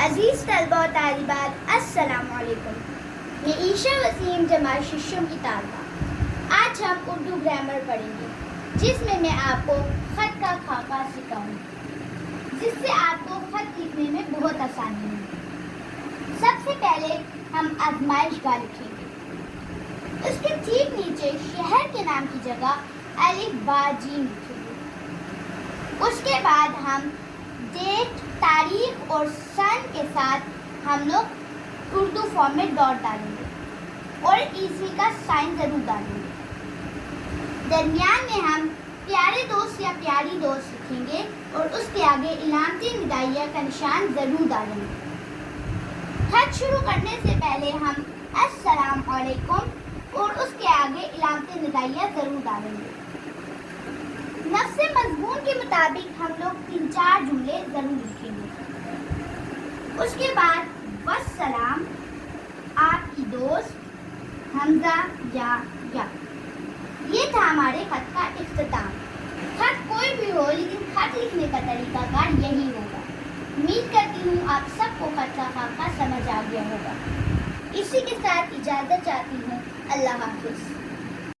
عزیز طلبہ و طالبات السلام علیکم. میں عیشا وسیم جماعت ششم کی طالبہ. آج ہم اردو گرامر پڑھیں گے جس میں آپ کو خط کا خاکہ سکھاؤں گی جس سے آپ کو خط لکھنے میں بہت آسانی ہوگی. سب سے پہلے ہم آزمائش گاہ لکھیں گے. اس کے ٹھیک نیچے شہر کے نام کی جگہ الف با جیم لکھیں گے. اس کے بعد ہم ڈیٹ، تاریخ اور سن کے ساتھ ہم لوگ اردو فارم میں ڈاٹ ڈالیں گے اور عیسوی کا سائن ضرور ڈالیں گے. درمیان میں ہم پیارے دوست یا پیاری دوست لکھیں گے اور اس کے آگے علامتی ندائیہ کا نشان ضرور ڈالیں گے. خط شروع کرنے سے پہلے ہم السلام علیکم اور اس کے آگے علامتی ندائیہ ضرور ڈالیں گے. نفس مضمون کے مطابق ہم لوگ 3-4 جملے ضرور لکھیں گے. اس کے بعد والسلام، آپ کی دوست، حمزہ یا. یہ تھا ہمارے خط کا اختتام. خط کوئی بھی ہو لیکن خط لکھنے کا طریقہ کار یہی ہوگا. امید کرتی ہوں آپ سب کو خط کا خاکہ سمجھ آ گیا ہوگا. اسی کے ساتھ اجازت چاہتی ہوں. اللہ حافظ.